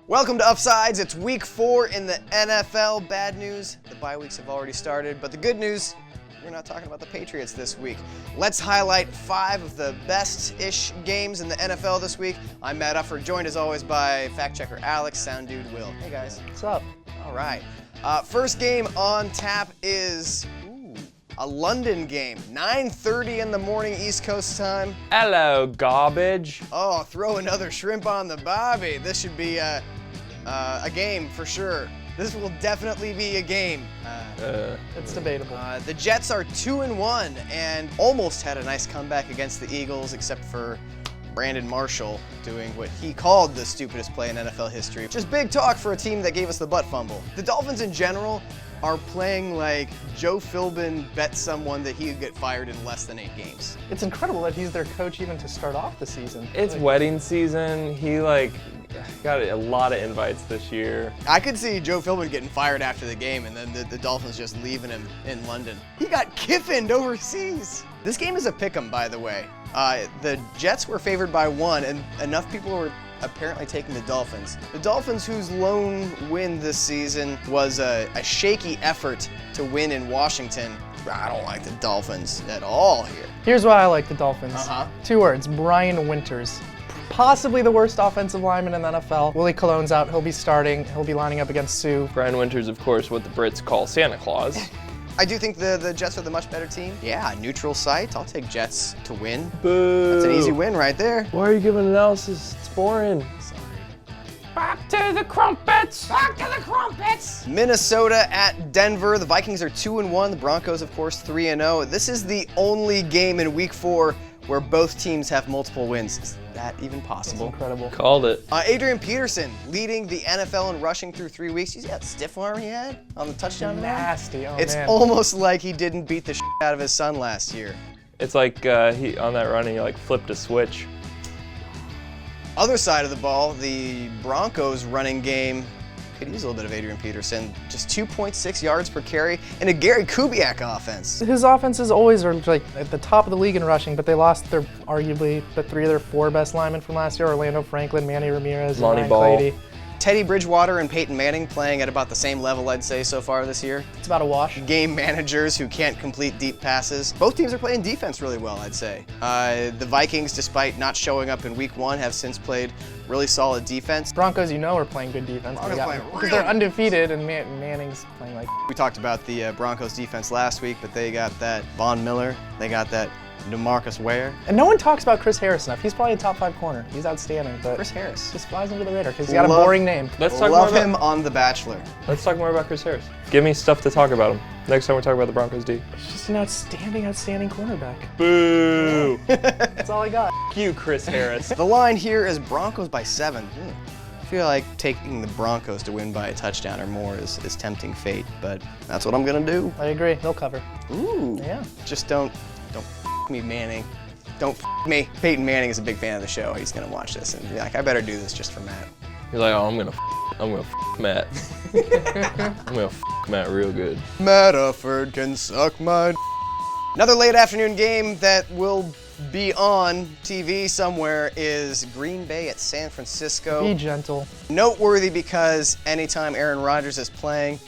Welcome to Uffsides. It's week 4 in the NFL. Bad news, the bye weeks have already started, but the good news, we're not talking about the Patriots this week. Let's highlight 5 of the best-ish games in the NFL this week. I'm Matt Ufford, joined as always by fact-checker Alex, sound dude Will. Hey guys. What's up? All right. First game on tap is a London game, 9:30 in the morning East Coast time. Hello, garbage. Oh, throw another shrimp on the barbie. This should be a game for sure. This will definitely be a game. It's debatable. The Jets are 2-1 and almost had a nice comeback against the Eagles, except for Brandon Marshall doing what he called the stupidest play in NFL history. Just big talk for a team that gave us the butt fumble. The Dolphins in general are playing like Joe Philbin bet someone that he would get fired in less than 8 games. It's incredible that he's their coach even to start off the season. It's wedding season. He got a lot of invites this year. I could see Joe Philbin getting fired after the game and then the Dolphins just leaving him in London. He got kiffined overseas. This game is a pick'em, by the way. The Jets were favored by 1 and enough people were apparently taking the Dolphins. The Dolphins, whose lone win this season was a shaky effort to win in Washington. I don't like the Dolphins at all here. Here's why I like the Dolphins. 2 words, Brian Winters. Possibly the worst offensive lineman in the NFL. Willie Cologne's out, he'll be starting, he'll be lining up against Sue. Brian Winters, of course, what the Brits call Santa Claus. I do think the Jets are the much better team. Yeah, neutral site. I'll take Jets to win. Boo. That's an easy win right there. Why are you giving analysis? It's boring. Sorry. Back to the crumpets! Back to the crumpets! Minnesota at Denver. The Vikings are 2-1. The Broncos, of course, 3-0. This is the only game in week 4 where both teams have multiple wins. Is that even possible? It's incredible. Called it. Adrian Peterson leading the NFL in rushing through 3 weeks. You see that stiff arm he had on the touchdown run? Nasty, oh It's man. almost like he didn't beat the shit out of his son last year. It's like he on that run, he flipped a switch. Other side of the ball, the Broncos running game could use a little bit of Adrian Peterson. Just 2.6 yards per carry in a Gary Kubiak offense. His offenses always are at the top of the league in rushing, but they lost arguably the 3 of their 4 best linemen from last year, Orlando Franklin, Manny Ramirez, Lonnie and Ball. Clady. Teddy Bridgewater and Peyton Manning playing at about the same level, I'd say, so far this year. It's about a wash. Game managers who can't complete deep passes. Both teams are playing defense really well, I'd say. The Vikings, despite not showing up in week 1, have since played really solid defense. Broncos, are playing good defense. Broncos playing Because they're undefeated and Manning's playing like. We talked about the Broncos defense last week, but they got that Von Miller, they got that DeMarcus Ware. And no one talks about Chris Harris enough. He's probably a top 5 corner. He's outstanding, but Chris Harris just flies under the radar because he's got a boring name. Let's talk Love more him about, on The Bachelor. Let's talk more about Chris Harris. Give me stuff to talk about him. Next time we talk about the Broncos D. He's just an outstanding cornerback. Boo! That's all I got. Fuck you, Chris Harris. The line here is Broncos by 7. I feel like taking the Broncos to win by a touchdown or more is tempting fate, but that's what I'm gonna do. I agree. They'll cover. Ooh. Yeah. Just don't f me, Manning. Don't f me. Peyton Manning is a big fan of the show. He's gonna watch this and be like, I better do this just for Matt. You're like, oh, I'm gonna f Matt. I'm gonna f Matt real good. Matt Ufford can suck my. Another late afternoon game that will be on TV somewhere is Green Bay at San Francisco. Be gentle. Noteworthy because anytime Aaron Rodgers is playing,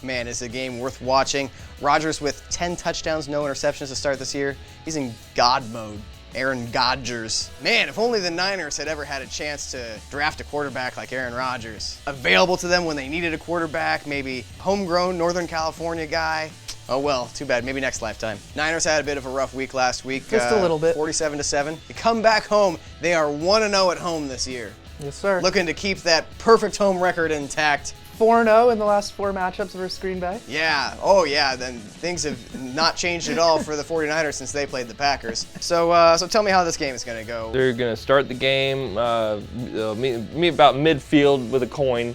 man, is a game worth watching. Rodgers with 10 touchdowns, no interceptions to start this year. He's in God mode. Aaron Godgers. Man, if only the Niners had ever had a chance to draft a quarterback like Aaron Rodgers. Available to them when they needed a quarterback, maybe homegrown Northern California guy. Oh well, too bad, maybe next lifetime. Niners had a bit of a rough week last week. Just a little bit. 47-7. They come back home, they are 1-0 at home this year. Yes, sir. Looking to keep that perfect home record intact. 4-0 in the last 4 matchups versus Green Bay. Yeah, oh yeah, then things have not changed at all for the 49ers since they played the Packers. So tell me how this game is gonna go. They're gonna start the game, me about midfield with a coin.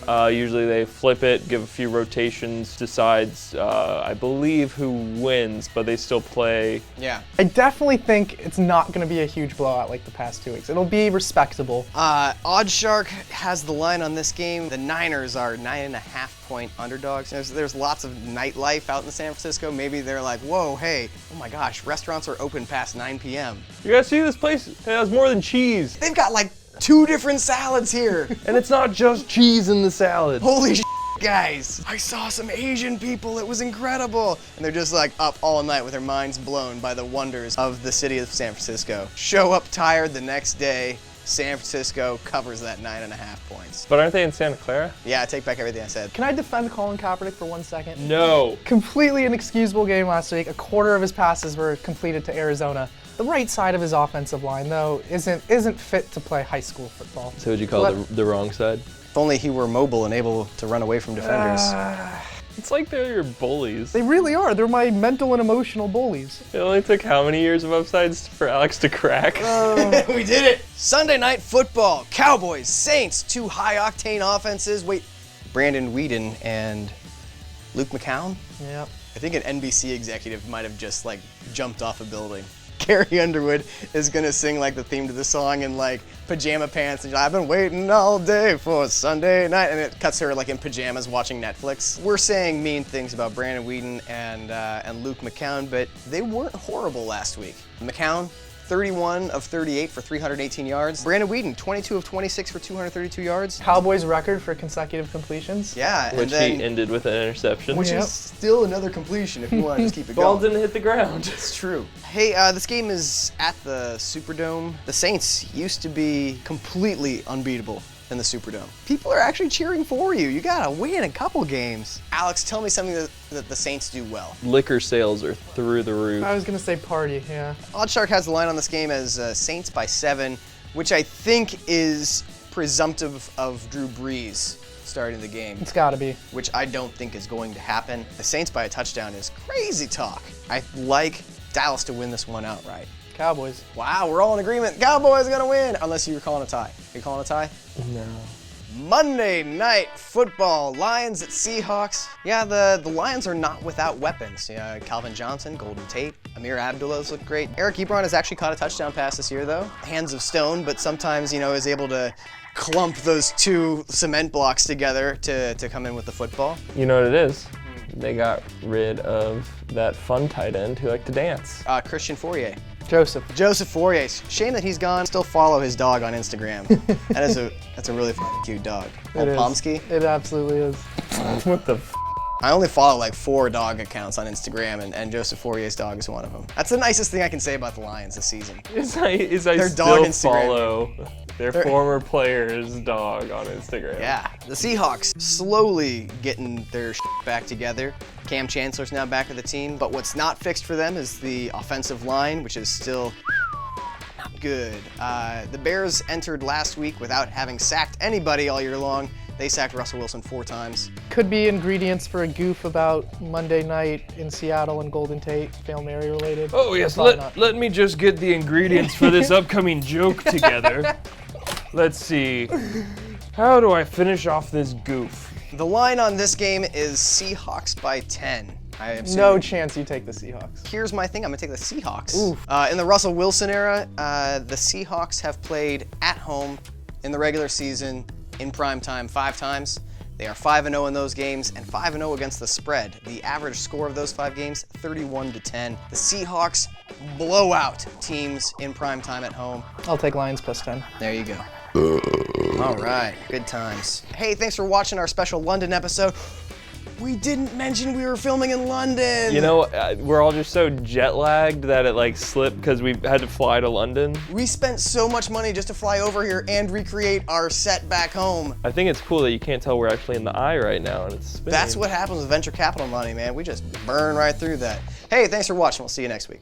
Usually they flip it, give a few rotations, decides, I believe, who wins, but they still play. Yeah. I definitely think it's not going to be a huge blowout like the past 2 weeks. It'll be respectable. Oddshark has the line on this game. The Niners are 9.5-point underdogs. There's lots of nightlife out in San Francisco. Maybe they're like, whoa, hey, oh my gosh, restaurants are open past 9 p.m. You guys see this place? It has more than cheese. They've got like 2 different salads here. And it's not just cheese in the salad. Holy shit, guys. I saw some Asian people. It was incredible. And they're just like up all night with their minds blown by the wonders of the city of San Francisco. Show up tired the next day. San Francisco covers that 9.5 points. But aren't they in Santa Clara? Yeah, I take back everything I said. Can I defend Colin Kaepernick for 1 second? No. Completely inexcusable game last week. A quarter of his passes were completed to Arizona. The right side of his offensive line, though, isn't fit to play high school football. So would you call the wrong side? If only he were mobile and able to run away from defenders. It's like they're your bullies. They really are. They're my mental and emotional bullies. It only took how many years of Uffsides for Alex to crack? We did it! Sunday night football. Cowboys, Saints, 2 high-octane offenses. Wait, Brandon Weeden and Luke McCown? Yep. I think an NBC executive might have just like jumped off a building. Carrie Underwood is gonna sing like the theme to the song in like pajama pants and I've been waiting all day for Sunday night, and it cuts her like in pajamas watching Netflix. We're saying mean things about Brandon Weeden and Luke McCown, but they weren't horrible last week. McCown, 31 of 38 for 318 yards. Brandon Weeden, 22 of 26 for 232 yards. Cowboys record for consecutive completions. Yeah, Which he ended with an interception. which is still another completion if you want to just keep it Ball going. didn't hit the ground. It's true. Hey, this game is at the Superdome. The Saints used to be completely unbeatable in the Superdome. People are actually cheering for you. You gotta win a couple games. Alex, tell me something that the Saints do well. Liquor sales are through the roof. I was gonna say party, yeah. Oddshark has the line on this game as Saints by 7, which I think is presumptive of Drew Brees starting the game, It's gotta be. which I don't think is going to happen. The Saints by a touchdown is crazy talk. I like Dallas to win this one outright. Cowboys. Wow, we're all in agreement. Cowboys are gonna win, unless you're calling a tie. Are you calling a tie? No. Monday night football, Lions at Seahawks. Yeah, the Lions are not without weapons. Yeah, Calvin Johnson, Golden Tate, Amir Abdullah's look great. Eric Ebron has actually caught a touchdown pass this year, though. Hands of stone, but sometimes, is able to clump those 2 cement blocks together to come in with the football. You know what it is? They got rid of that fun tight end who liked to dance. Christian Fourier. Joseph. Fourier. Shame that he's gone. Still follow his dog on Instagram. That's a really cute dog. Old It is. Pomsky. It absolutely is. What the f? I only follow like 4 dog accounts on Instagram, and Joseph Fourier's dog is one of them. That's the nicest thing I can say about the Lions this season. I Their still dog Instagram. follow their former player's dog on Instagram. Yeah, the Seahawks slowly getting their back together. Cam Chancellor's now back at the team, but what's not fixed for them is the offensive line, which is still not good. The Bears entered last week without having sacked anybody all year long. They sacked Russell Wilson 4 times. Could be ingredients for a goof about Monday night in Seattle and Golden Tate, Hail Mary related. Oh yes, Probably not. let me just get the ingredients for this upcoming joke together. Let's see. How do I finish off this goof? The line on this game is Seahawks by 10. I am No chance you take the Seahawks. Here's my thing, I'm gonna take the Seahawks. Oof. In the Russell Wilson era, the Seahawks have played at home in the regular season in prime time 5 times. They are 5-0 in those games and 5-0 against the spread. The average score of those 5 games, 31-10. The Seahawks blow out teams in prime time at home. I'll take Lions plus 10. There you go. All right, good times. Hey, thanks for watching our special London episode. We didn't mention we were filming in London. You know, we're all just so jet lagged that it like slipped because we had to fly to London. We spent so much money just to fly over here and recreate our set back home. I think it's cool that you can't tell we're actually in the eye right now and it's spinning. That's what happens with venture capital money, man. We just burn right through that. Hey, thanks for watching. We'll see you next week.